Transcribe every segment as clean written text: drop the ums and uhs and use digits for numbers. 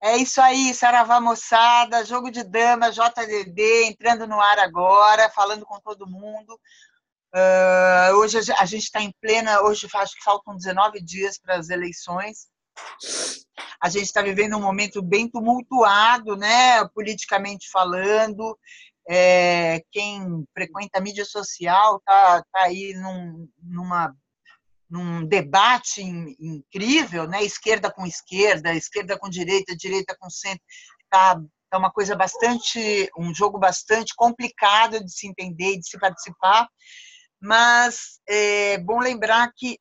É isso aí, saravá moçada, jogo de dama, JDD, entrando no ar agora, falando com todo mundo. Hoje a gente está em plena, hoje acho que faltam 19 dias para as eleições. A gente está vivendo um momento bem tumultuado, né, politicamente falando. Quem frequenta a mídia social está aí num debate incrível, né? Esquerda com direita, direita com centro. Tá uma coisa um jogo bastante complicado de se entender e de se participar, mas é bom lembrar que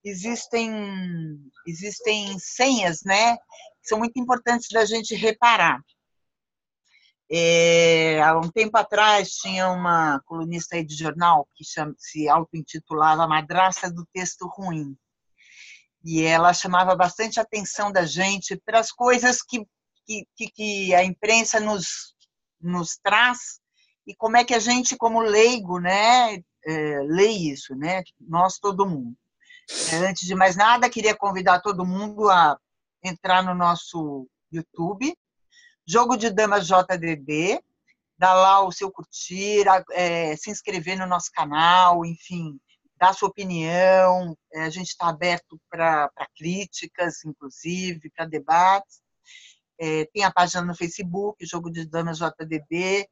existem senhas, né? Que são muito importantes da gente reparar. Há um tempo atrás tinha uma colunista aí de jornal que se auto-intitulava Madrasta do Texto Ruim, e ela chamava bastante a atenção da gente para as coisas que a imprensa nos traz e como é que a gente, como leigo, né, lê isso, né? Nós, todo mundo. Antes de mais nada, queria convidar todo mundo a entrar no nosso YouTube, Jogo de Damas JDD, dar lá o seu curtir, se inscrever no nosso canal, enfim, dar sua opinião. A gente está aberto para críticas, inclusive, para debates. Tem a página no Facebook, Jogo de Damas JDD.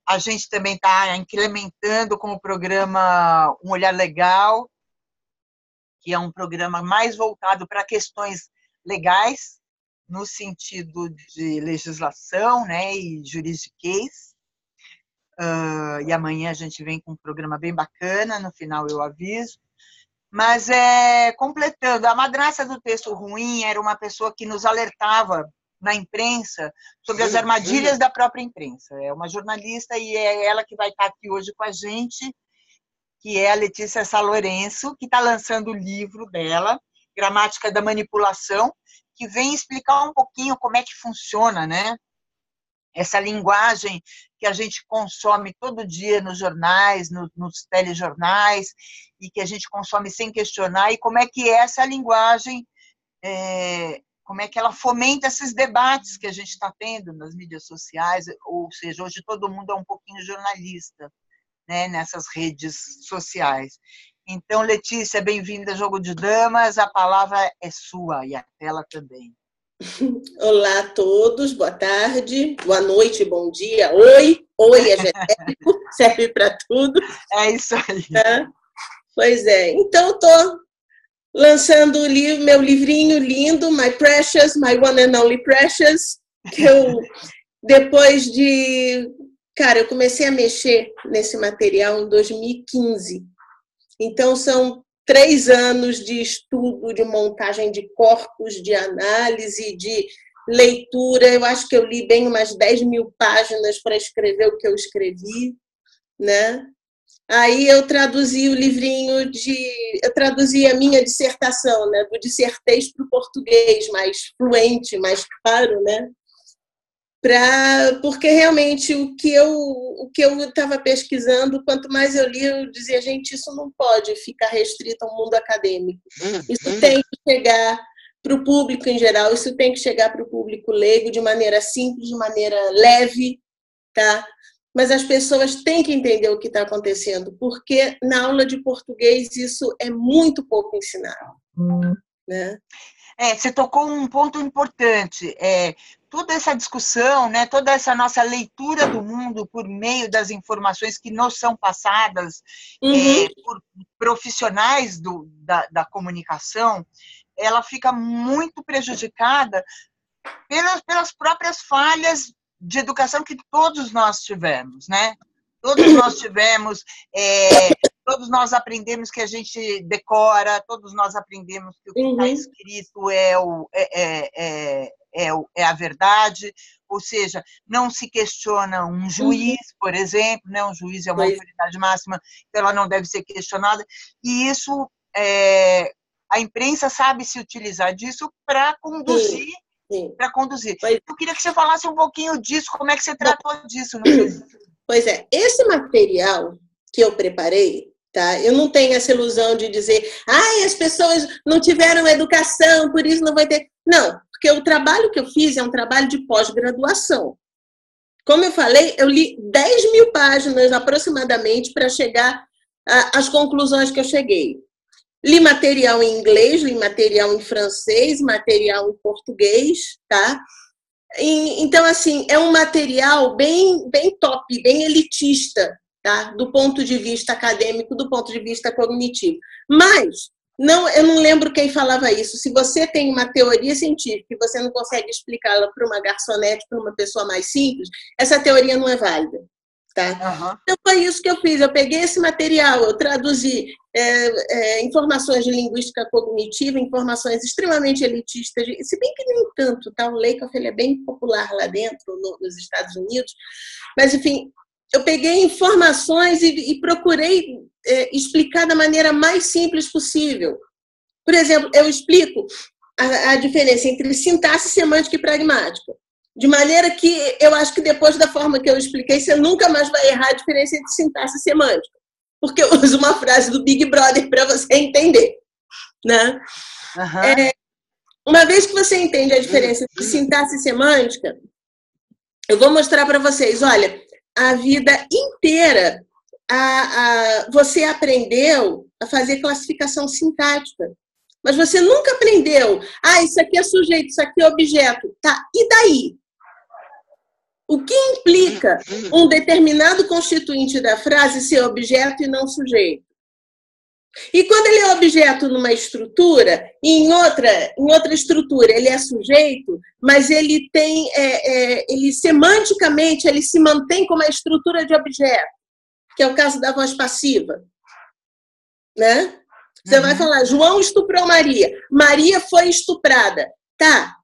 A gente também está incrementando com o programa Um Olhar Legal, que é um programa mais voltado para questões legais, no sentido de legislação, né, e juridiquês. E amanhã a gente vem com um programa bem bacana, no final eu aviso. Mas, completando, a madraça do texto ruim era uma pessoa que nos alertava na imprensa sobre as armadilhas da própria imprensa. É uma jornalista e é ela que vai estar aqui hoje com a gente, que é a Letícia Salorenço, que está lançando o livro dela, Gramática da Manipulação, que vem explicar um pouquinho como é que funciona, né? Essa linguagem que a gente consome todo dia nos jornais, nos telejornais, e que a gente consome sem questionar, e como é que essa linguagem, como é que ela fomenta esses debates que a gente está tendo nas mídias sociais, ou seja, hoje todo mundo é um pouquinho jornalista, né, nessas redes sociais. Então, Letícia, bem-vinda ao Jogo de Damas, a palavra é sua e a tela também. Olá a todos, boa tarde, boa noite, bom dia, oi é genérico, serve para tudo. É isso aí. Tá? Pois é, então estou lançando o livro, meu livrinho lindo, My Precious, My One and Only Precious, que depois de... Cara, eu comecei a mexer nesse material em 2015, então são 3 anos de estudo, de montagem de corpos, de análise, de leitura. Eu acho que eu li bem umas 10.000 páginas para escrever o que eu escrevi, né? Aí eu traduzi o livrinho eu traduzi a minha dissertação, né? Do dissertês para o português, mais fluente, mais claro, né? Porque realmente o que eu estava pesquisando, quanto mais eu li, eu dizia, gente, isso não pode ficar restrito ao mundo acadêmico. Isso tem que chegar para o público em geral, isso tem que chegar para o público leigo de maneira simples, de maneira leve, tá? Mas as pessoas têm que entender o que está acontecendo, porque na aula de português isso é muito pouco ensinado, né? Você tocou um ponto importante. Toda essa discussão, né, toda essa nossa leitura do mundo por meio das informações que nos são passadas por profissionais da comunicação, ela fica muito prejudicada pelas próprias falhas de educação que todos nós tivemos, né? Todos nós tivemos, todos nós aprendemos que a gente decora, todos nós aprendemos que o que está escrito é a verdade, ou seja, não se questiona um juiz, por exemplo, né? Um juiz é uma autoridade máxima, então ela não deve ser questionada, e isso, a imprensa sabe se utilizar disso para conduzir. Para conduzir. Eu queria que você falasse um pouquinho disso, como é que você tratou disso no seu livro. Pois é, esse material que eu preparei, tá? Eu não tenho essa ilusão de dizer, as pessoas não tiveram educação, por isso não vai ter. Não, porque o trabalho que eu fiz é um trabalho de pós-graduação. Como eu falei, eu li 10.000 páginas aproximadamente para chegar às conclusões que eu cheguei. Li material em inglês, li material em francês, material em português, tá? Então, assim, é um material bem top, bem elitista, tá? Do ponto de vista acadêmico, do ponto de vista cognitivo. Mas eu não lembro quem falava isso. Se você tem uma teoria científica e você não consegue explicá-la para uma garçonete, para uma pessoa mais simples, essa teoria não é válida. Tá? Uhum. Então, foi isso que eu fiz. Eu peguei esse material, eu traduzi informações de linguística cognitiva, informações extremamente elitistas, se bem que nem tanto, tá? O Lakoff, ele é bem popular lá dentro, nos Estados Unidos, mas, enfim, eu peguei informações e procurei explicar da maneira mais simples possível. Por exemplo, eu explico a diferença entre sintaxe, semântica e pragmática. De maneira que eu acho que depois da forma que eu expliquei, você nunca mais vai errar a diferença entre sintaxe e semântica. Porque eu uso uma frase do Big Brother para você entender. Né? Uhum. Uma vez que você entende a diferença entre sintaxe e semântica, eu vou mostrar para vocês. Olha, a vida inteira você aprendeu a fazer classificação sintática. Mas você nunca aprendeu. Isso aqui é sujeito, isso aqui é objeto. Tá, e daí? O que implica um determinado constituinte da frase ser objeto e não sujeito? E quando ele é objeto numa estrutura, e em outra estrutura ele é sujeito, mas ele tem, ele semanticamente, ele se mantém como a estrutura de objeto, que é o caso da voz passiva. Né? Você vai falar, João estuprou Maria. Maria foi estuprada. Tá.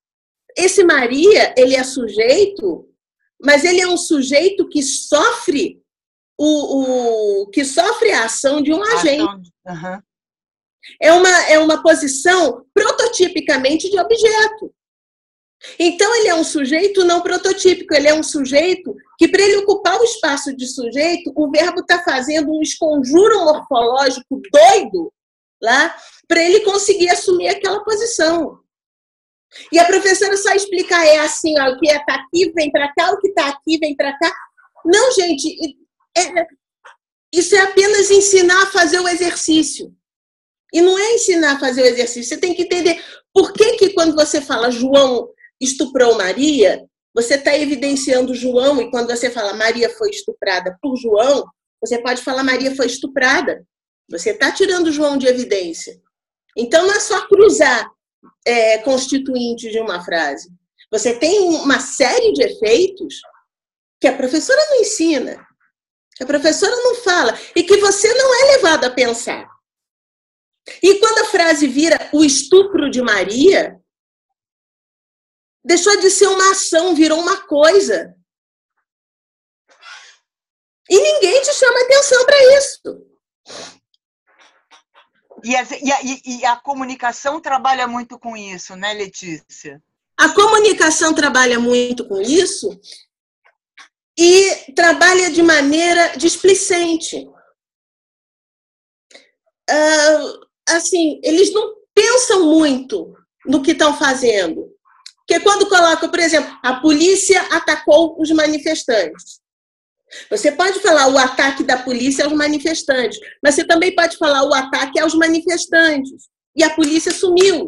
Esse Maria, ele é sujeito, mas ele é um sujeito que sofre que sofre a ação de um agente. Uhum. É uma posição prototipicamente de objeto. Então, ele é um sujeito não prototípico, ele é um sujeito que, para ele ocupar o espaço de sujeito, o verbo está fazendo um esconjuro morfológico doido lá, para ele conseguir assumir aquela posição. E a professora só explica, assim, ó, o que está aqui vem para cá, o que está aqui vem para cá. Não, gente, isso é apenas ensinar a fazer o exercício. E não é ensinar a fazer o exercício, você tem que entender por que quando você fala João estuprou Maria, você está evidenciando João, e quando você fala Maria foi estuprada por João, você pode falar Maria foi estuprada. Você está tirando João de evidência. Então, não é só cruzar constituintes de uma frase. Você tem uma série de efeitos que a professora não ensina, que a professora não fala, e que você não é levado a pensar. E quando a frase vira o estupro de Maria, deixou de ser uma ação, virou uma coisa. E ninguém te chama atenção para isso. E a comunicação trabalha muito com isso, né, Letícia? A comunicação trabalha muito com isso e trabalha de maneira displicente. Assim, eles não pensam muito no que estão fazendo. Porque quando colocam, por exemplo, a polícia atacou os manifestantes. Você pode falar o ataque da polícia aos manifestantes, mas você também pode falar o ataque aos manifestantes. E a polícia sumiu.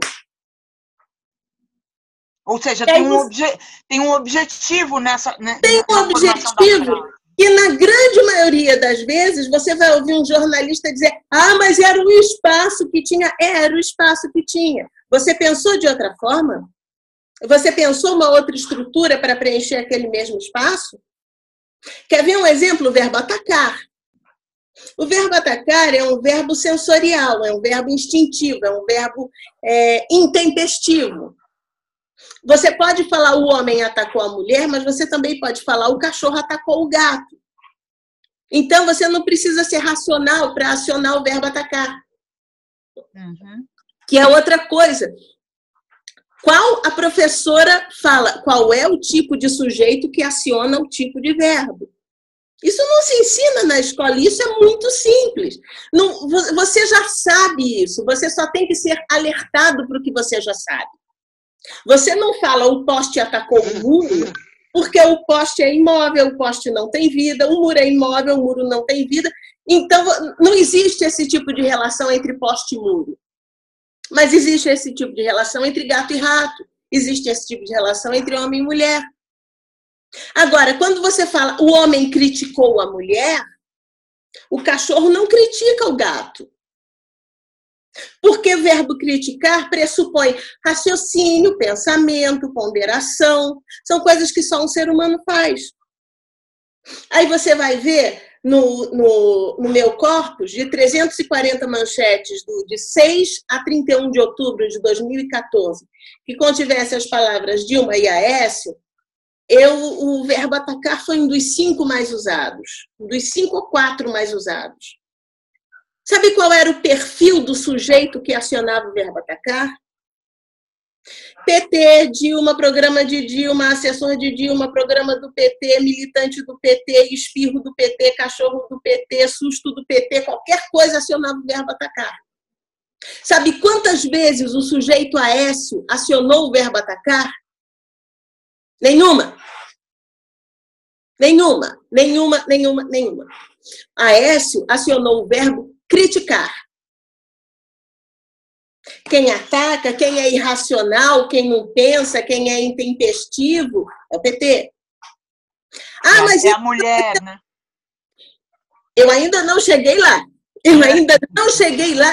Ou seja, tem um objetivo nessa... Tem um objetivo que, na grande maioria das vezes, você vai ouvir um jornalista dizer mas era o espaço que tinha. Era o espaço que tinha. Você pensou de outra forma? Você pensou uma outra estrutura para preencher aquele mesmo espaço? Quer ver um exemplo? O verbo atacar. O verbo atacar é um verbo sensorial, é um verbo instintivo, é um verbo intempestivo. Você pode falar o homem atacou a mulher, mas você também pode falar o cachorro atacou o gato. Então, você não precisa ser racional para acionar o verbo atacar. Uhum. Que é outra coisa. Qual a professora fala? Qual é o tipo de sujeito que aciona o tipo de verbo? Isso não se ensina na escola, isso é muito simples. Não, você já sabe isso, você só tem que ser alertado para o que você já sabe. Você não fala o poste atacou o muro, porque o poste é imóvel, o poste não tem vida, o muro é imóvel, o muro não tem vida. Então, não existe esse tipo de relação entre poste e muro. Mas existe esse tipo de relação entre gato e rato. Existe esse tipo de relação entre homem e mulher. Agora, quando você fala o homem criticou a mulher, o cachorro não critica o gato. Porque o verbo criticar pressupõe raciocínio, pensamento, ponderação. São coisas que só um ser humano faz. Aí você vai ver no meu corpus, de 340 manchetes de 6 a 31 de outubro de 2014, que contivesse as palavras Dilma e Aécio, o verbo atacar foi um dos 5 mais usados, um dos 5 ou 4 mais usados. Sabe qual era o perfil do sujeito que acionava o verbo atacar? PT, Dilma, programa de Dilma, assessor de Dilma, programa do PT, militante do PT, espirro do PT, cachorro do PT, susto do PT, qualquer coisa acionava o verbo atacar. Sabe quantas vezes o sujeito Aécio acionou o verbo atacar? Nenhuma. Aécio acionou o verbo criticar. Quem ataca, quem é irracional, quem não pensa, quem é intempestivo, é o PT. Mas é a mulher, né? Eu ainda não cheguei lá.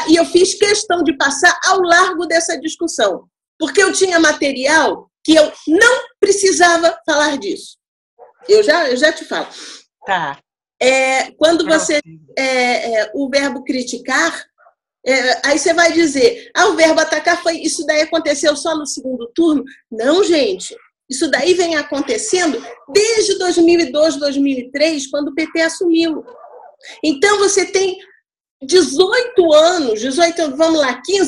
E eu fiz questão de passar ao largo dessa discussão. Porque eu tinha material que eu não precisava falar disso. Eu já te falo. Tá. Quando você... o verbo criticar... aí você vai dizer, o verbo atacar isso daí aconteceu só no segundo turno? Não, gente. Isso daí vem acontecendo desde 2002, 2003, quando o PT assumiu. Então, você tem 15,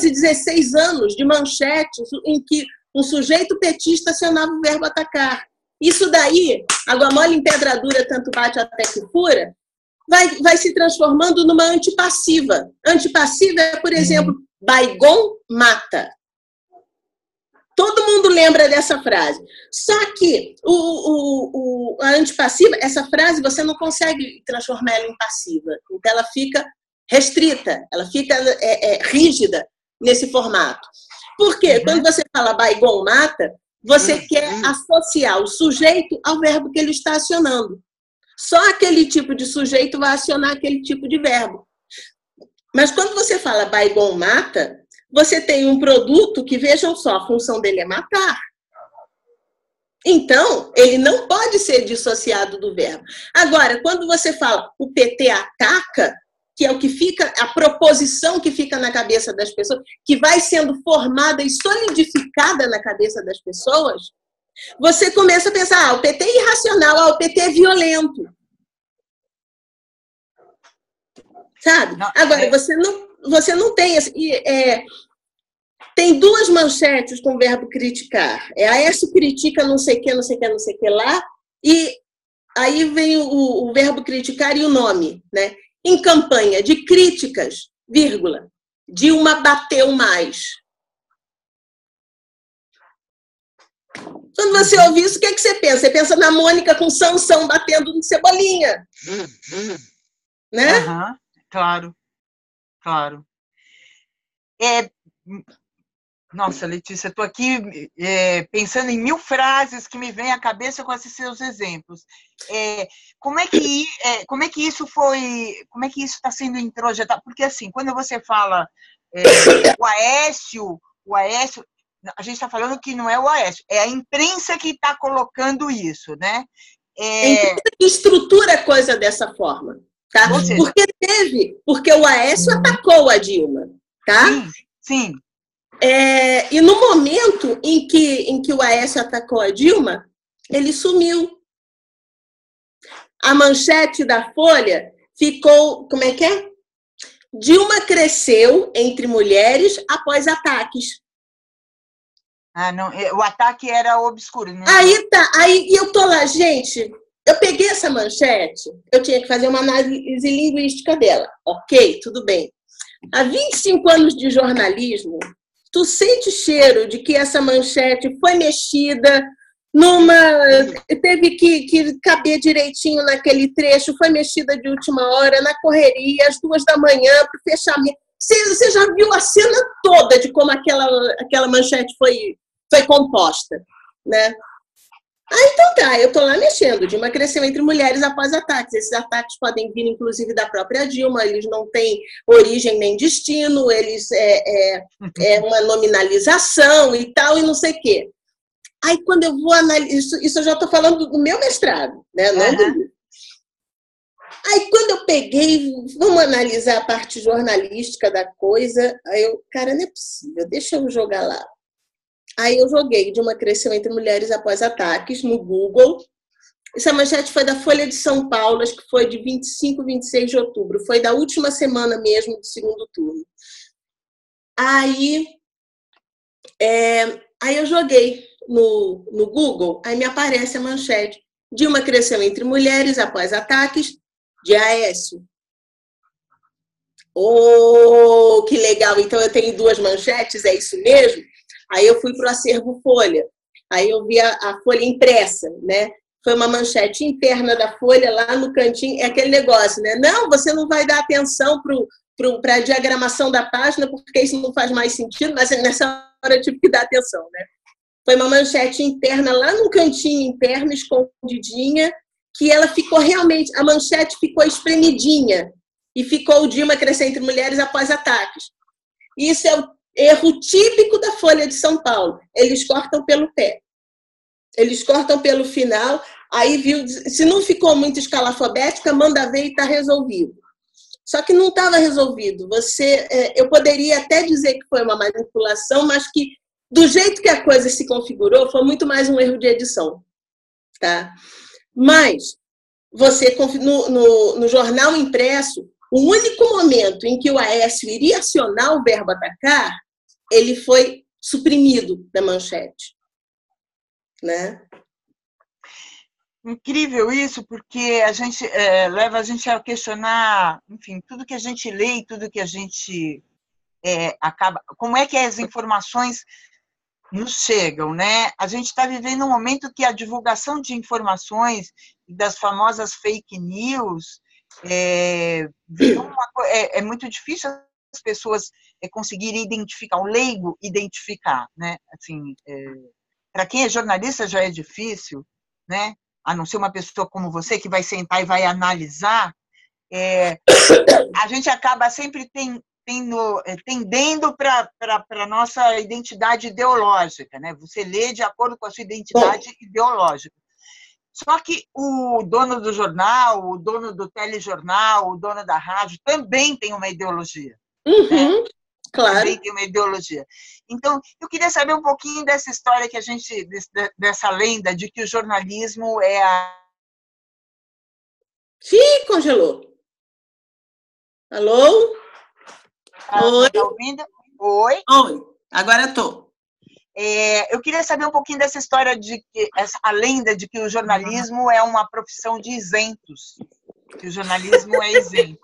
16 anos de manchetes em que um sujeito petista acionava o verbo atacar. Isso daí, água mole em pedra dura, tanto bate até que fura, vai se transformando numa antipassiva. Antipassiva é, por exemplo, Baigon mata. Todo mundo lembra dessa frase. Só que a antipassiva, essa frase, você não consegue transformar ela em passiva. Então, ela fica restrita, ela fica rígida nesse formato. Por quê? Quando você fala Baigon mata, você quer associar o sujeito ao verbo que ele está acionando. Só aquele tipo de sujeito vai acionar aquele tipo de verbo. Mas quando você fala Baigon mata, você tem um produto que, vejam só, a função dele é matar. Então, ele não pode ser dissociado do verbo. Agora, quando você fala o PT ataca, que é o que fica, a proposição que fica na cabeça das pessoas, que vai sendo formada e solidificada na cabeça das pessoas, você começa a pensar, o PT é irracional, o PT é violento. Sabe? Agora, você não tem... tem 2 manchetes com o verbo criticar. Aécio critica não sei o que lá, e aí vem o verbo criticar e o nome, né? Em campanha de críticas, vírgula, Dilma bateu mais. Quando você ouve isso, o que você pensa? Você pensa na Mônica com Sansão batendo no Cebolinha. Né? Claro. Nossa, Letícia, estou aqui pensando em 1000 frases que me vêm à cabeça com esses seus exemplos. Como é que isso está sendo introjetado? Porque, assim, quando você fala o Aécio, a gente está falando que não é o Aécio, é a imprensa que está colocando isso, né? Estrutura a coisa dessa forma, tá? Porque o Aécio atacou a Dilma, tá? Sim. E no momento em que o Aécio atacou a Dilma, ele sumiu. A manchete da Folha ficou, como é que é? Dilma cresceu entre mulheres após ataques. Não, o ataque era obscuro. Né? Aí eu tô lá, gente, eu peguei essa manchete, eu tinha que fazer uma análise linguística dela. Ok, tudo bem. Há 25 anos de jornalismo, tu sente cheiro de que essa manchete foi mexida, teve que caber direitinho naquele trecho, foi mexida de última hora, na correria, às 2 da manhã, para o fechamento. Você já viu a cena toda de como aquela manchete foi composta, né? Então tá, eu tô lá mexendo. Dilma cresceu entre mulheres após ataques. Esses ataques podem vir, inclusive, da própria Dilma. Eles não têm origem nem destino, eles é uma nominalização e tal, e não sei o quê. Aí, quando eu vou analisar... Isso eu já tô falando do meu mestrado, né? Não do... Aí, quando eu peguei, vamos analisar a parte jornalística da coisa, aí eu, cara, não é possível, deixa eu jogar lá. Aí eu joguei Dilma cresceu entre mulheres após ataques no Google. Essa manchete foi da Folha de São Paulo, acho que foi de 25, 26 de outubro. Foi da última semana mesmo do segundo turno. Aí eu joguei no Google, aí me aparece a manchete. Dilma cresceu entre mulheres após ataques de Aécio. Oh, que legal! Então eu tenho 2 manchetes, é isso mesmo? Aí eu fui para o acervo Folha. Aí eu vi a Folha impressa, né? Foi uma manchete interna da Folha, lá no cantinho. É aquele negócio, né? Não, você não vai dar atenção para a diagramação da página, porque isso não faz mais sentido, mas nessa hora eu tive que dar atenção, né? Foi uma manchete interna, lá no cantinho interno, escondidinha, que ela ficou realmente... A manchete ficou espremidinha. E ficou Dilma crescer entre mulheres após ataques. Isso é o erro típico da Folha de São Paulo. Eles cortam pelo pé. Eles cortam pelo final, aí viu, se não ficou muito escalafobética, manda ver e está resolvido. Só que não estava resolvido. Eu poderia até dizer que foi uma manipulação, mas que, do jeito que a coisa se configurou, foi muito mais um erro de edição. Tá? Mas, no jornal impresso, o único momento em que o Aécio iria acionar o verbo atacar, ele foi suprimido da manchete, né? Incrível isso, porque a gente leva a gente a questionar, enfim, tudo que a gente lê e tudo que a gente acaba... Como é que as informações nos chegam, né? A gente está vivendo um momento que a divulgação de informações das famosas fake news é muito difícil as pessoas conseguirem identificar, o leigo identificar, né? Assim, para quem é jornalista já é difícil, né? A não ser uma pessoa como você que vai sentar e vai analisar, a gente acaba sempre tendendo para a nossa identidade ideológica, né? Você lê de acordo com a sua identidade ideológica. Só que o dono do jornal, o dono do telejornal, o dono da rádio também tem uma ideologia. Uhum, né? Claro. Também tem uma ideologia. Então, eu queria saber um pouquinho dessa história dessa lenda de que o jornalismo é a... Ih, congelou. Alô? Oi? Tá ouvindo? Oi? Oi, agora estou. Eu queria saber um pouquinho dessa história a lenda de que o jornalismo é uma profissão de isentos, que o jornalismo é isento.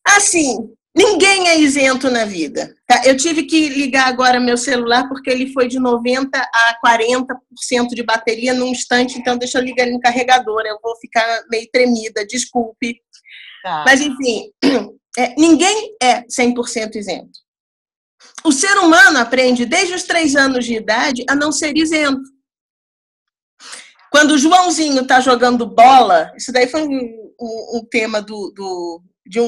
Assim, ninguém é isento na vida. Tá? Eu tive que ligar agora meu celular porque ele foi de 90% a 40% de bateria num instante, então deixa eu ligar ele no carregador, eu vou ficar meio tremida, desculpe. Tá. Mas, enfim, ninguém é 100% isento. O ser humano aprende desde os 3 anos de idade a não ser isento. Quando o Joãozinho está jogando bola, isso daí foi um tema de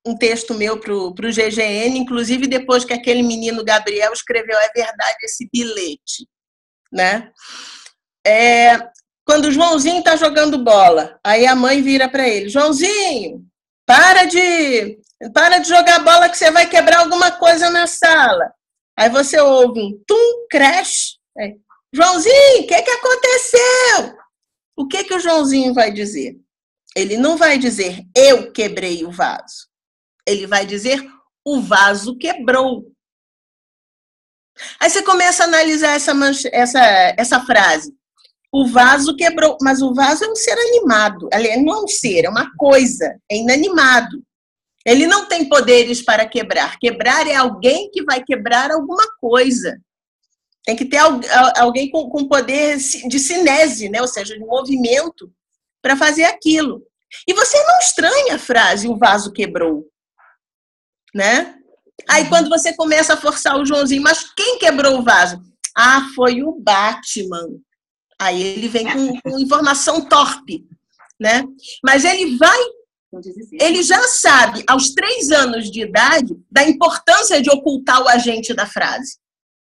um texto meu para o GGN, inclusive depois que aquele menino Gabriel escreveu "É verdade esse bilhete", né? Quando o Joãozinho está jogando bola, aí a mãe vira para ele: Joãozinho, para de jogar bola que você vai quebrar alguma coisa na sala. Aí você ouve um tum, crash. Joãozinho, o que aconteceu? O que o Joãozinho vai dizer? Ele não vai dizer, eu quebrei o vaso. Ele vai dizer, o vaso quebrou. Aí você começa a analisar essa frase. O vaso quebrou, mas o vaso é um ser animado. Não é um ser, é uma coisa, é inanimado. Ele não tem poderes para quebrar. Quebrar é alguém que vai quebrar alguma coisa. Tem que ter alguém com poder de cinese, né? Ou seja, de movimento, para fazer aquilo. E você não estranha a frase, o vaso quebrou. Né? Aí quando você começa a forçar o Joãozinho, mas quem quebrou o vaso? Ah, foi o Batman. Aí ele vem com informação torpe, né? Mas ele já sabe, aos 3 anos de idade, da importância de ocultar o agente da frase.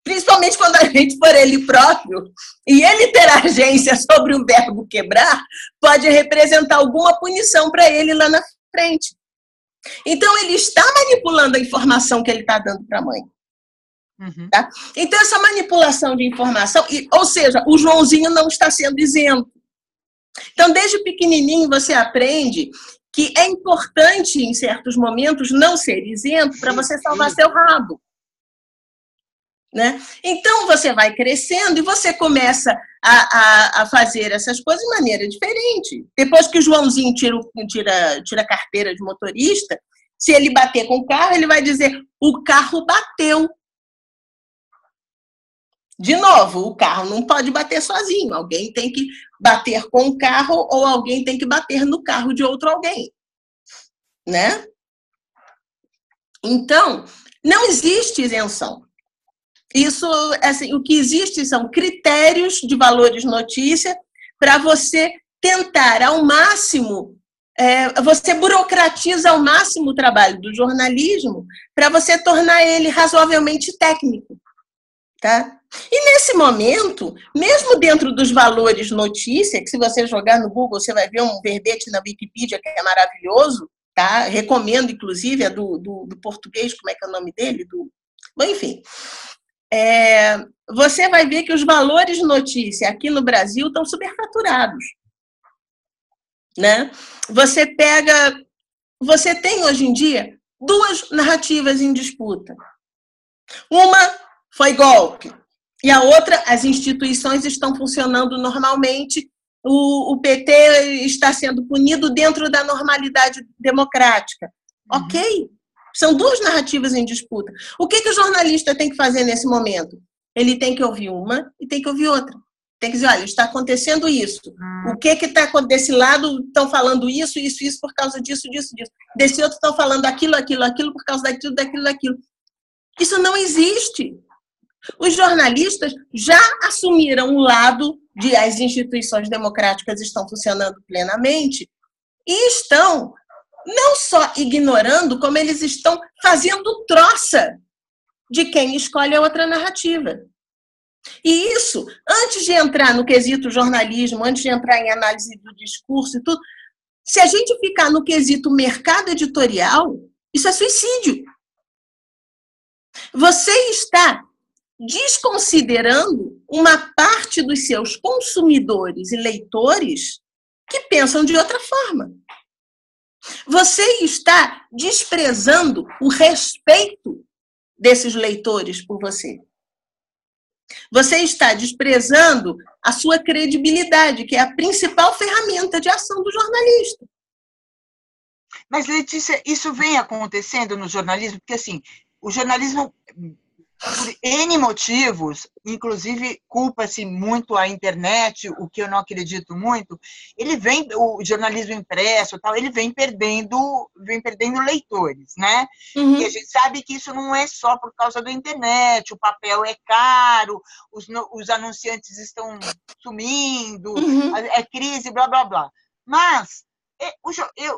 Principalmente quando a gente for ele próprio, e ele ter agência sobre o verbo quebrar, pode representar alguma punição para ele lá na frente. Então, ele está manipulando a informação que ele está dando para a mãe. Tá? Então, essa manipulação de informação, ou seja, o Joãozinho não está sendo isento. Então, desde pequenininho, você aprende que é importante, em certos momentos, não ser isento para você salvar seu rabo. Né? Então, você vai crescendo e você começa a fazer essas coisas de maneira diferente. Depois que o Joãozinho tira a carteira de motorista, se ele bater com o carro, ele vai dizer, o carro bateu. De novo, o carro não pode bater sozinho. Alguém tem que bater com o carro ou alguém tem que bater no carro de outro alguém. Né? Então, não existe isenção. Isso, assim, o que existe são critérios de valores notícia para você tentar ao máximo, você burocratiza ao máximo o trabalho do jornalismo para você tornar ele razoavelmente técnico. Tá? E nesse momento, mesmo dentro dos valores notícia, que se você jogar no Google, você vai ver um verbete na Wikipedia que é maravilhoso, tá? Recomendo, inclusive, é do português, como é que é o nome dele? Bom, enfim. Você vai ver que os valores de notícia aqui no Brasil estão superfaturados. Né? Você tem hoje em dia 2 narrativas em disputa. Uma foi golpe, e a outra, as instituições estão funcionando normalmente, o PT está sendo punido dentro da normalidade democrática. Ok. São 2 narrativas em disputa. O que o jornalista tem que fazer nesse momento? Ele tem que ouvir uma e tem que ouvir outra. Tem que dizer, olha, está acontecendo isso. O que está desse lado estão falando isso por causa disso. Desse outro estão falando aquilo por causa daquilo. Isso não existe. Os jornalistas já assumiram o lado de as instituições democráticas estão funcionando plenamente e estão não só ignorando, como eles estão fazendo troça de quem escolhe a outra narrativa. E isso, antes de entrar no quesito jornalismo, antes de entrar em análise do discurso e tudo, se a gente ficar no quesito mercado editorial, isso é suicídio. Você está desconsiderando uma parte dos seus consumidores e leitores que pensam de outra forma. Você está desprezando o respeito desses leitores por você. Você está desprezando a sua credibilidade, que é a principal ferramenta de ação do jornalista. Mas, Letícia, isso vem acontecendo no jornalismo? Porque, assim, o jornalismo, por N motivos, inclusive culpa-se muito a internet, o que eu não acredito muito, o jornalismo impresso, tal, ele vem perdendo leitores, né? E a gente sabe que isso não é só por causa da internet, o papel é caro, os anunciantes estão sumindo, é crise, blá, blá, blá. Mas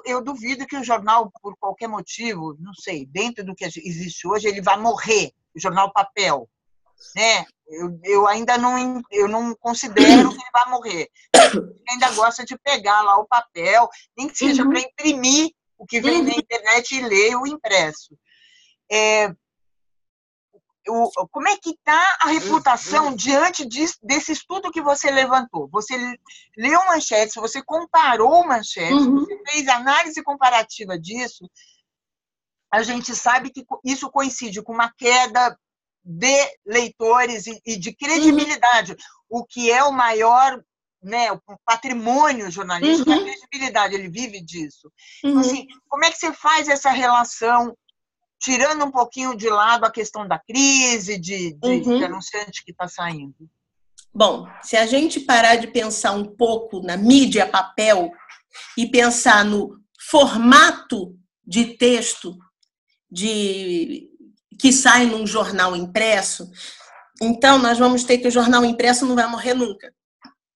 eu duvido que o jornal, por qualquer motivo, não sei, dentro do que existe hoje, ele vai morrer. O jornal papel, né? Eu ainda não considero que ele vai morrer. Ainda gosta de pegar lá o papel, nem que seja para imprimir o que vem na internet e ler o impresso. Como é que está a reputação diante desse estudo que você levantou? Você leu manchetes, você comparou manchetes, você fez análise comparativa disso. A gente sabe que isso coincide com uma queda de leitores e de credibilidade, o que é o maior né, o patrimônio jornalístico, a credibilidade, ele vive disso. Então, assim, como é que você faz essa relação, tirando um pouquinho de lado a questão da crise, de anunciante que está saindo? Bom, se a gente parar de pensar um pouco na mídia papel e pensar no formato de texto que sai num jornal impresso, então nós vamos ter que o jornal impresso não vai morrer nunca.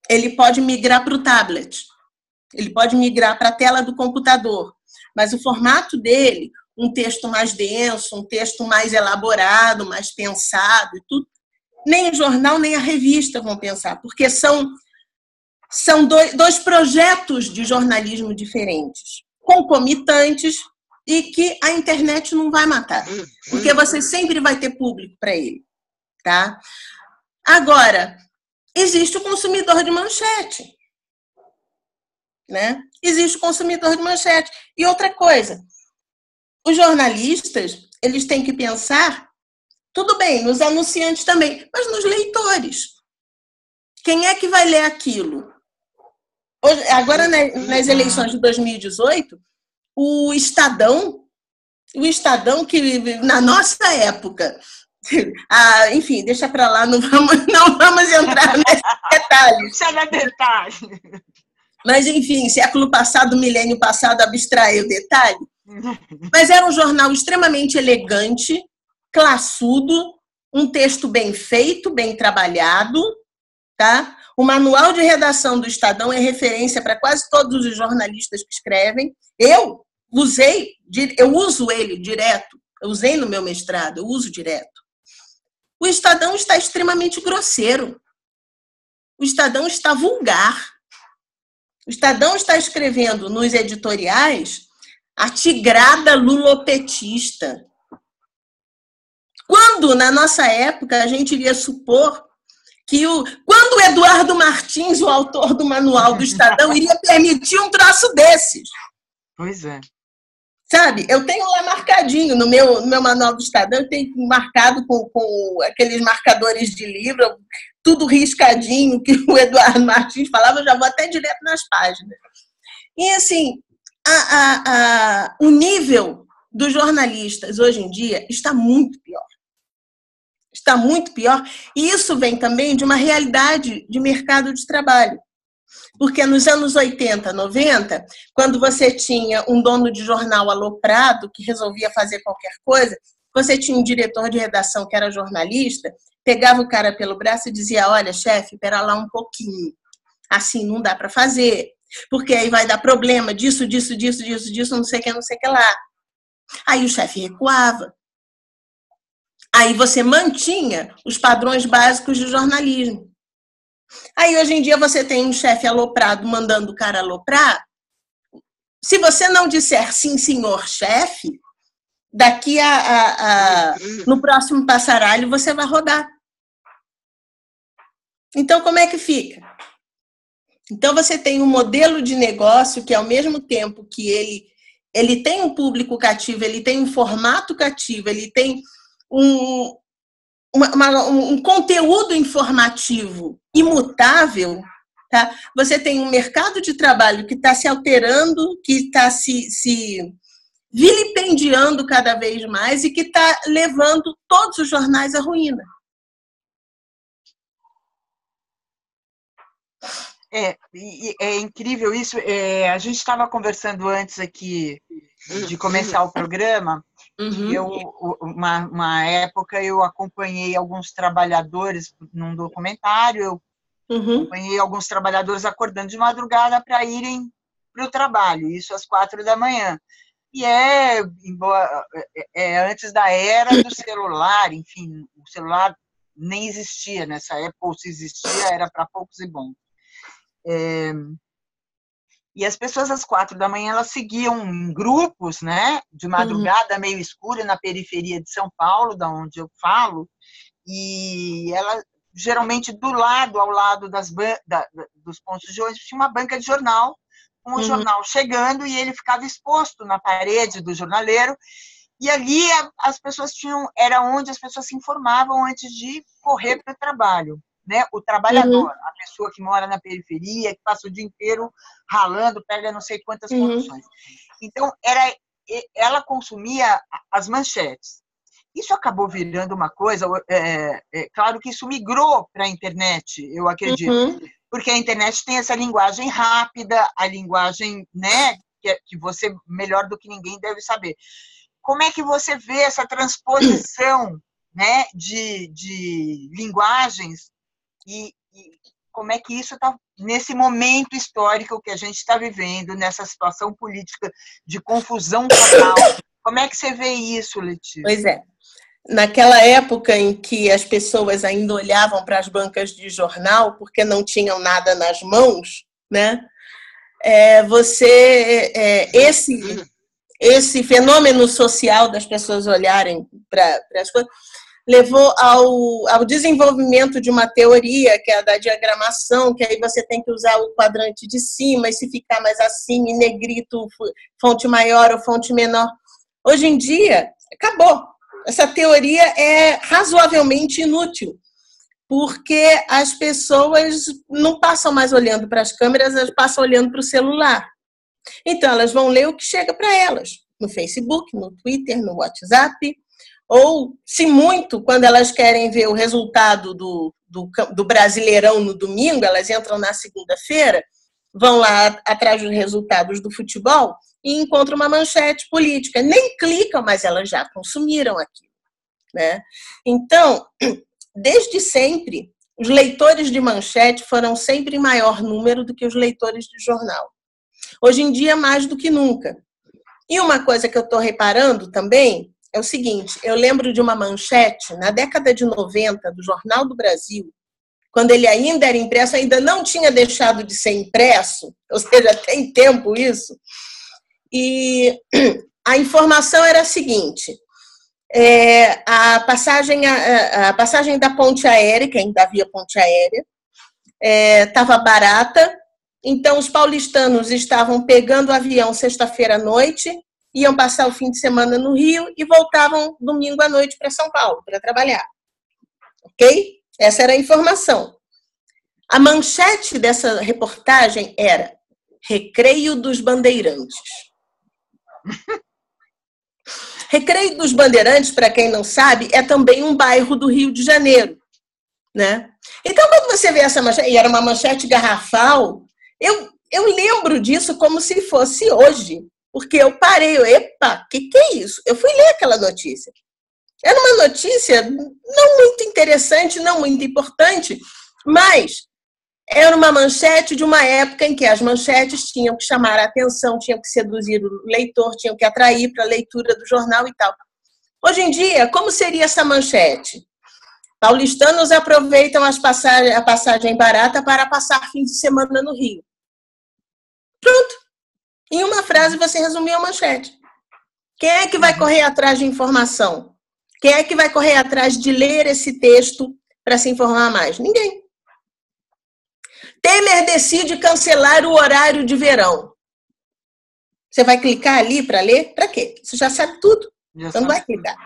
Ele pode migrar para o tablet, ele pode migrar para a tela do computador, mas o formato dele, um texto mais denso, um texto mais elaborado, mais pensado e tudo, nem o jornal nem a revista vão pensar, porque são dois projetos de jornalismo diferentes, concomitantes, e que a internet não vai matar, porque você sempre vai ter público para ele, tá? Agora, existe o consumidor de manchete, né? Existe o consumidor de manchete. E outra coisa, os jornalistas, eles têm que pensar, tudo bem, nos anunciantes também, mas nos leitores. Quem é que vai ler aquilo? Hoje, agora, nas eleições de 2018, o Estadão que na nossa época, enfim, deixa para lá, não vamos entrar nesse detalhe. Isso é detalhe. Mas, enfim, século passado, milênio passado, abstrai o detalhe. Mas era um jornal extremamente elegante, classudo, um texto bem feito, bem trabalhado, tá? O manual de redação do Estadão é referência para quase todos os jornalistas que escrevem. Eu uso ele direto, eu usei no meu mestrado, eu uso direto. O Estadão está extremamente grosseiro. O Estadão está vulgar. O Estadão está escrevendo nos editoriais a tigrada lulopetista. Quando, na nossa época, a gente iria supor que quando o Eduardo Martins, o autor do manual do Estadão, iria permitir um troço desses? Pois é. Sabe, eu tenho lá marcadinho no meu manual do Estadão, eu tenho marcado com aqueles marcadores de livro, tudo riscadinho, que o Eduardo Martins falava, eu já vou até direto nas páginas. E, assim, o nível dos jornalistas hoje em dia está muito pior. Está muito pior. E isso vem também de uma realidade de mercado de trabalho. Porque nos anos 80, 90, quando você tinha um dono de jornal aloprado que resolvia fazer qualquer coisa, você tinha um diretor de redação que era jornalista, pegava o cara pelo braço e dizia, olha, chefe, espera lá um pouquinho. Assim não dá para fazer, porque aí vai dar problema disso, não sei o que lá. Aí o chefe recuava. Aí você mantinha os padrões básicos de jornalismo. Aí, hoje em dia, você tem um chefe aloprado mandando o cara aloprar. Se você não disser sim, senhor chefe, daqui no próximo passaralho você vai rodar. Então, como é que fica? Então, você tem um modelo de negócio que, ao mesmo tempo que ele tem um público cativo, ele tem um formato cativo, ele tem um conteúdo informativo imutável, tá? Você tem um mercado de trabalho que está se alterando, que está se vilipendiando cada vez mais e que está levando todos os jornais à ruína. É incrível isso. A gente estava conversando antes aqui de começar o programa. Uma época eu acompanhei alguns trabalhadores num documentário, eu acompanhei alguns trabalhadores acordando de madrugada para irem para o trabalho, isso às 4 da manhã. E antes da era do celular, enfim, o celular nem existia nessa época, ou se existia, era para poucos e bons. E as pessoas às 4 da manhã elas seguiam em grupos, né, de madrugada, meio escura, na periferia de São Paulo, da onde eu falo, e ela geralmente ao lado dos pontos de ônibus tinha uma banca de jornal, com o jornal chegando e ele ficava exposto na parede do jornaleiro, e ali as pessoas era onde as pessoas se informavam antes de correr para o trabalho. né? O trabalhador, a pessoa que mora na periferia, que passa o dia inteiro ralando, pega não sei quantas condições. Então, ela consumia as manchetes. Isso acabou virando uma coisa, claro que isso migrou para a internet, eu acredito, porque a internet tem essa linguagem rápida, a linguagem, né, que você, melhor do que ninguém, deve saber. Como é que você vê essa transposição, né, de linguagens e como é que isso está nesse momento histórico que a gente está vivendo, nessa situação política de confusão total? Como é que você vê isso, Letícia? Pois é. Naquela época em que as pessoas ainda olhavam para as bancas de jornal porque não tinham nada nas mãos, né? Esse fenômeno social das pessoas olharem para as coisas levou ao desenvolvimento de uma teoria, que é a da diagramação, que aí você tem que usar o quadrante de cima, e se ficar mais assim, em negrito, fonte maior ou fonte menor. Hoje em dia, acabou. Essa teoria é razoavelmente inútil, porque as pessoas não passam mais olhando para as câmeras, elas passam olhando para o celular. Então, elas vão ler o que chega para elas, no Facebook, no Twitter, no WhatsApp, ou, se muito, quando elas querem ver o resultado do Brasileirão no domingo, elas entram na segunda-feira, vão lá atrás dos resultados do futebol e encontram uma manchete política. Nem clicam, mas elas já consumiram aquilo, né? Então, desde sempre, os leitores de manchete foram sempre em maior número do que os leitores de jornal. Hoje em dia, mais do que nunca. E uma coisa que eu estou reparando também é o seguinte, eu lembro de uma manchete na década de 90 do Jornal do Brasil, quando ele ainda era impresso, ainda não tinha deixado de ser impresso, ou seja, tem tempo isso, e a informação era a seguinte, a passagem da ponte aérea, que ainda havia ponte aérea, estava barata, então os paulistanos estavam pegando o avião sexta-feira à noite, iam passar o fim de semana no Rio e voltavam domingo à noite para São Paulo, para trabalhar. Ok? Essa era a informação. A manchete dessa reportagem era Recreio dos Bandeirantes. Recreio dos Bandeirantes, para quem não sabe, é também um bairro do Rio de Janeiro, né? Então, quando você vê essa manchete, e era uma manchete garrafal, eu lembro disso como se fosse hoje, porque eu parei, epa, que é isso? Eu fui ler aquela notícia. Era uma notícia não muito interessante, não muito importante, mas era uma manchete de uma época em que as manchetes tinham que chamar a atenção, tinham que seduzir o leitor, tinham que atrair para a leitura do jornal e tal. Hoje em dia, como seria essa manchete? Paulistanos aproveitam a passagem barata para passar fim de semana no Rio. Pronto. Em uma frase você resumiu a manchete. Quem é que vai correr atrás de informação? Quem é que vai correr atrás de ler esse texto para se informar mais? Ninguém. Temer decide cancelar o horário de verão. Você vai clicar ali para ler? Para quê? Você já sabe tudo. Então não vai clicar,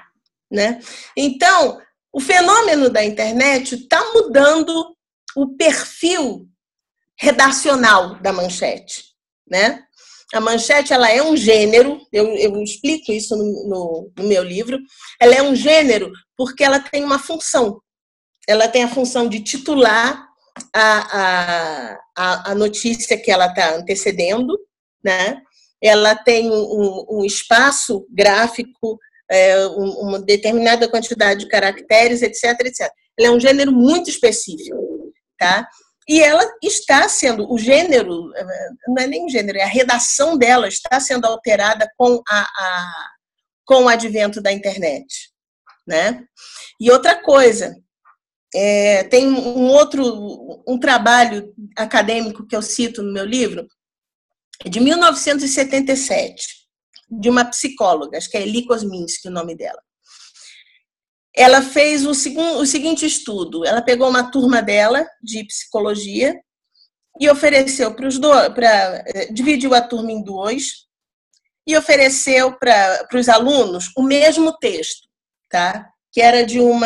né? Então, o fenômeno da internet está mudando o perfil redacional da manchete, né? A manchete, ela é um gênero, eu explico isso no meu livro, ela é um gênero porque ela tem uma função. Ela tem a função de titular a notícia que ela está antecedendo, né? Ela tem um espaço gráfico, uma determinada quantidade de caracteres, etc, etc. Ela é um gênero muito específico, tá? E ela está sendo, o gênero, não é nem gênero, é a redação dela está sendo alterada com o advento da internet, né? E outra coisa, tem um trabalho acadêmico que eu cito no meu livro, de 1977, de uma psicóloga, acho que é Eli Kosminski o nome dela. Ela fez o seguinte estudo, ela pegou uma turma dela de psicologia e ofereceu dividiu a turma em duas e ofereceu para os alunos o mesmo texto, tá? Que era de uma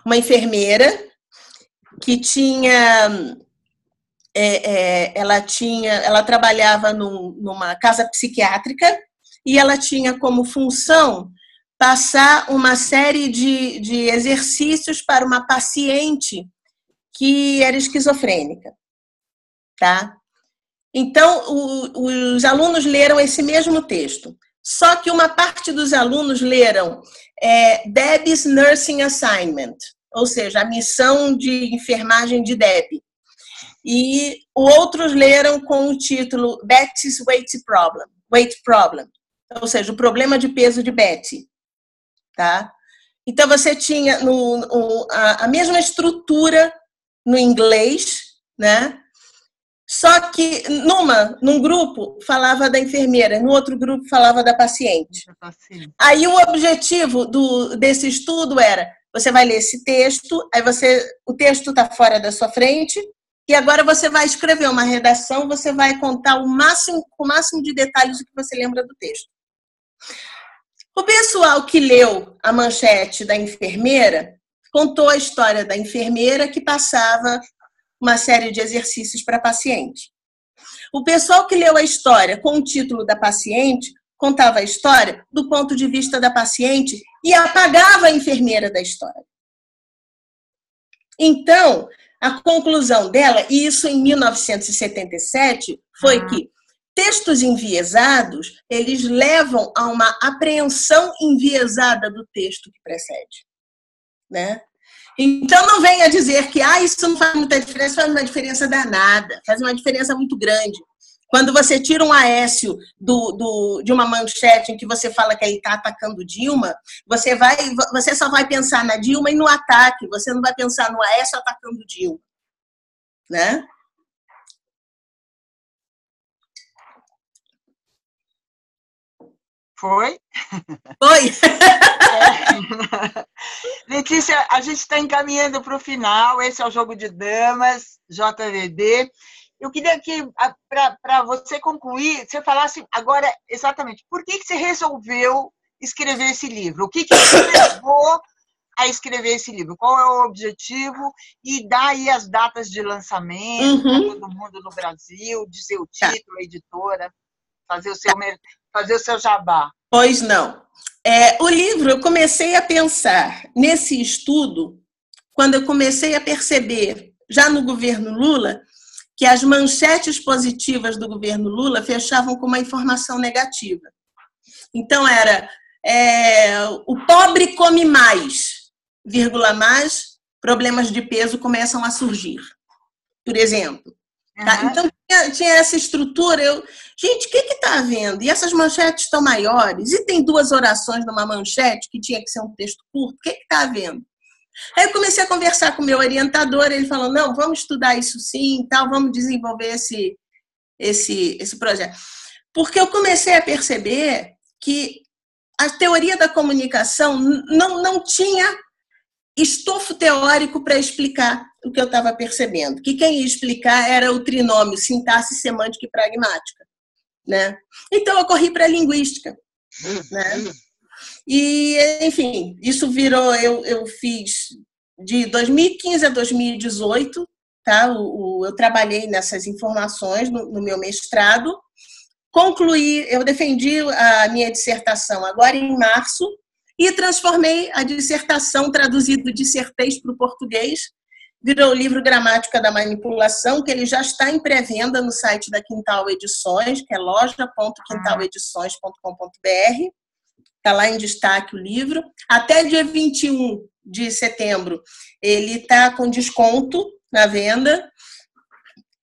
uma enfermeira que tinha... ela trabalhava numa casa psiquiátrica e ela tinha como função passar uma série de exercícios para uma paciente que era esquizofrênica, tá? Então, os alunos leram esse mesmo texto, só que uma parte dos alunos leram Debbie's Nursing Assignment, ou seja, a missão de enfermagem de Debbie, e outros leram com o título Betty's Weight Problem, ou seja, o problema de peso de Betty. Tá? Então, você tinha a mesma estrutura no inglês, né? Só que num grupo falava da enfermeira, no outro grupo falava da paciente. Aí o objetivo desse estudo era, você vai ler esse texto, aí o texto está fora da sua frente, e agora você vai escrever uma redação, você vai contar o máximo de detalhes do que você lembra do texto. O pessoal que leu a manchete da enfermeira contou a história da enfermeira que passava uma série de exercícios para a paciente. O pessoal que leu a história com o título da paciente contava a história do ponto de vista da paciente e apagava a enfermeira da história. Então, a conclusão dela, e isso em 1977, foi que textos enviesados, eles levam a uma apreensão enviesada do texto que precede, né? Então, não venha dizer que isso não faz muita diferença, faz uma diferença danada, faz uma diferença muito grande. Quando você tira um Aécio de uma manchete em que você fala que ele está atacando Dilma, você só vai pensar na Dilma e no ataque, você não vai pensar no Aécio atacando Dilma, né? Foi? Foi. Letícia, a gente está encaminhando para o final. Esse é o Jogo de Damas, JVD. Eu queria que, para você concluir, você falasse agora exatamente por que você resolveu escrever esse livro? O que te levou a escrever esse livro? Qual é o objetivo? E dá aí as datas de lançamento para todo mundo no Brasil, dizer o título, a editora, fazer o seu jabá. Pois não. O livro, eu comecei a pensar nesse estudo quando eu comecei a perceber, já no governo Lula, que as manchetes positivas do governo Lula fechavam com uma informação negativa. Então, era o pobre come mais, mais, problemas de peso começam a surgir, por exemplo. Tá? Então, tinha essa estrutura. Gente, o que está havendo? E essas manchetes estão maiores? E tem 2 orações numa manchete que tinha que ser um texto curto? O que está havendo? Aí eu comecei a conversar com o meu orientador, ele falou, não, vamos estudar isso sim, tal, vamos desenvolver esse projeto. Porque eu comecei a perceber que a teoria da comunicação não tinha estofo teórico para explicar o que eu estava percebendo, que quem ia explicar era o trinômio sintaxe, semântica e pragmática, né? Então eu corri para a linguística, né? E, enfim, isso virou, eu fiz de 2015 a 2018, tá? Eu trabalhei nessas informações no meu mestrado, concluí, eu defendi a minha dissertação agora em março e transformei a dissertação traduzida de dissertei para o português, virou o livro Gramática da Manipulação, que ele já está em pré-venda no site da Quintal Edições, que é loja.quintaledições.com.br. Está lá em destaque o livro. Até dia 21 de setembro, ele está com desconto na venda.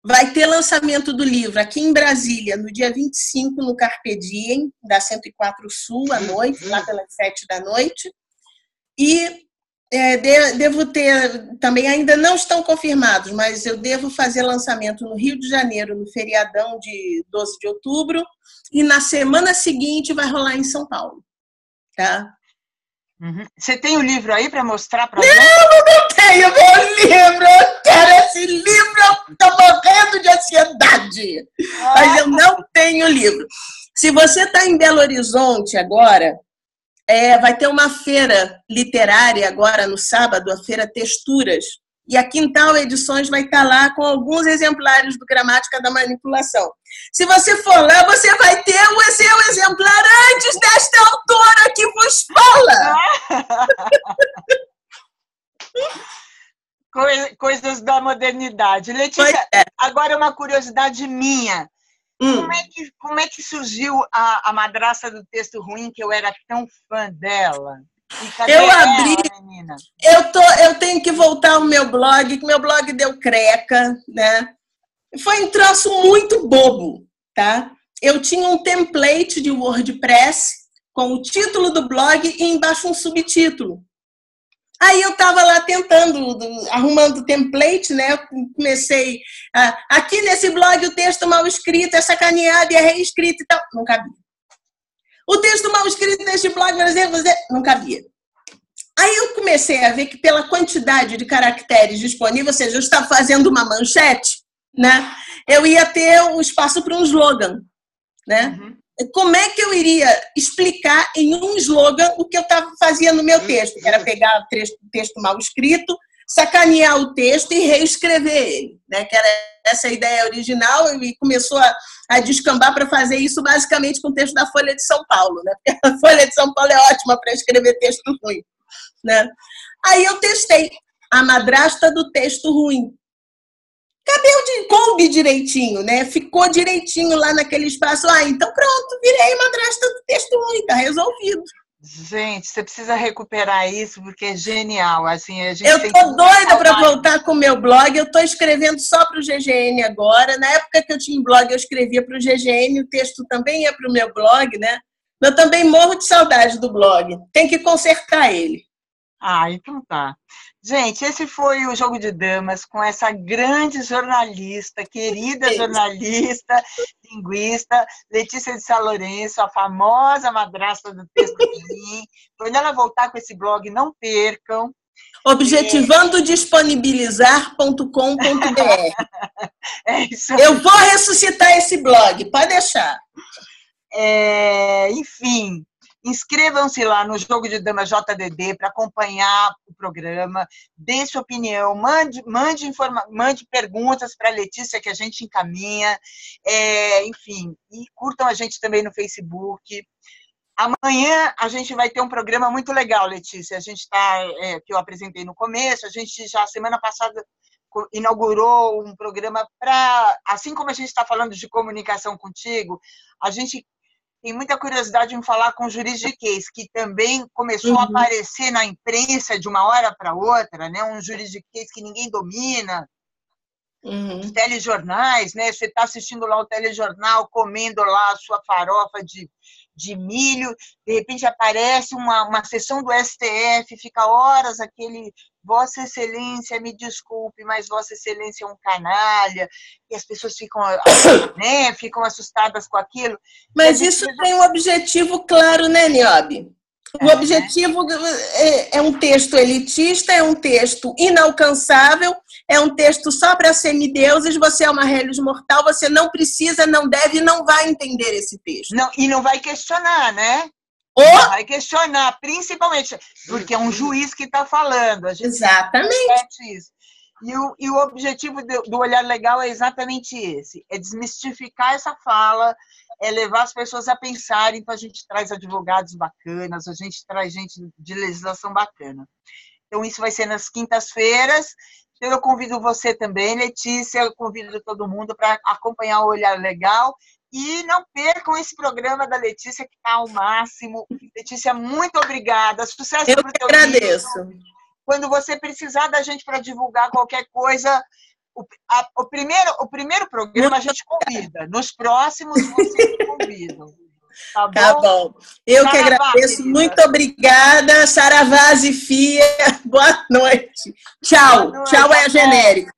Vai ter lançamento do livro aqui em Brasília, no dia 25, no Carpe Diem, da 104 Sul, à noite, lá pelas 7 da noite. E devo ter, também ainda não estão confirmados, mas eu devo fazer lançamento no Rio de Janeiro, no feriadão de 12 de outubro, e na semana seguinte vai rolar em São Paulo. Tá? Você tem o livro aí para mostrar para gente? Não tenho meu livro! Eu quero esse livro! Eu estou morrendo de ansiedade! Mas eu não tenho livro. Se você está em Belo Horizonte agora, vai ter uma feira literária agora no sábado, a Feira Texturas. E a Quintal Edições vai estar lá com alguns exemplares do Gramática da Manipulação. Se você for lá, você vai ter o seu exemplar antes desta autora que vos fala. Coisas da modernidade. Letícia, agora uma curiosidade minha. Como é que surgiu a madrasta do texto ruim, que eu era tão fã dela? Eu abri, menina? Eu tenho que voltar ao meu blog, que meu blog deu creca, né? Foi um troço muito bobo, tá? Eu tinha um template de WordPress com o título do blog e embaixo um subtítulo. Aí eu estava lá tentando, arrumando o template, né? Eu comecei, aqui nesse blog o texto mal escrito é sacaneado e é reescrito e tal. Não cabia. O texto mal escrito neste blog, por exemplo, não cabia. Aí eu comecei a ver que pela quantidade de caracteres disponíveis, ou seja, eu estava fazendo uma manchete, né? Eu ia ter um espaço para um slogan, né? Como é que eu iria explicar em um slogan o que eu fazia no meu texto? Que era pegar o texto mal escrito, sacanear o texto e reescrever ele, né? Que era essa a ideia original, e começou a descambar para fazer isso basicamente com o texto da Folha de São Paulo, né? Porque a Folha de São Paulo é ótima para escrever texto ruim, né? Aí eu testei a madrasta do texto ruim. Coube direitinho, né? Ficou direitinho lá naquele espaço. Então pronto, virei madrasta do texto ruim, tá resolvido. Gente, você precisa recuperar isso, porque é genial. Assim, eu tô doida para voltar com o meu blog. Eu tô escrevendo só para o GGN agora. Na época que eu tinha blog, eu escrevia para o GGN. O texto também ia para o meu blog, né? Eu também morro de saudade do blog. Tem que consertar ele. Então tá. Gente, esse foi o Jogo de Damas com essa grande jornalista, querida jornalista, linguista, Letícia de Sá Lourenço, a famosa madrasta do texto ruim. Quando ela voltar com esse blog, não percam. Objetivandodisponibilizar.com.br. Isso. Eu vou ressuscitar esse blog, pode deixar. Enfim, inscrevam-se lá no Jogo de Damas JDD para acompanhar o programa, dê sua opinião, mande perguntas para a Letícia que a gente encaminha, enfim, e curtam a gente também no Facebook. Amanhã a gente vai ter um programa muito legal, Letícia, a gente que eu apresentei no começo, a gente já semana passada inaugurou um programa para, assim como a gente está falando de comunicação contigo, a gente tem muita curiosidade em falar com o juridiquês, que também começou a aparecer na imprensa de uma hora para outra, né? Um juridiquês que ninguém domina, os telejornais, né? Você está assistindo lá o telejornal, comendo lá a sua farofa de milho, de repente aparece uma sessão do STF, fica horas aquele Vossa Excelência, me desculpe, mas Vossa Excelência é um canalha, e as pessoas ficam, né, ficam assustadas com aquilo. Mas isso tem um objetivo claro, né, Niobe? O objetivo é um texto elitista, é um texto inalcançável, é um texto só para semideuses, você é uma relis mortal, você não precisa, não deve, não vai entender esse texto. Não, e não vai questionar, né? Não vai questionar, principalmente, porque é um juiz que está falando. A gente exatamente. Isso. E o objetivo do Olhar Legal é exatamente esse, é desmistificar essa fala, é levar as pessoas a pensarem. Então a gente traz advogados bacanas, a gente traz gente de legislação bacana. Então isso vai ser nas quintas-feiras. Então eu convido você também, Letícia, eu convido todo mundo para acompanhar o Olhar Legal. E não percam esse programa da Letícia, que está ao máximo. Letícia, muito obrigada. Sucesso para o teu agradeço. Livro. Quando você precisar da gente para divulgar qualquer coisa, o primeiro programa a gente convida. Nos próximos, vocês convidam. Tá bom? Tá bom. Eu Saravá, que agradeço. Querida. Muito obrigada. Saravá, Zifia. Boa noite. Tchau. Boa noite. Tchau é a genérica.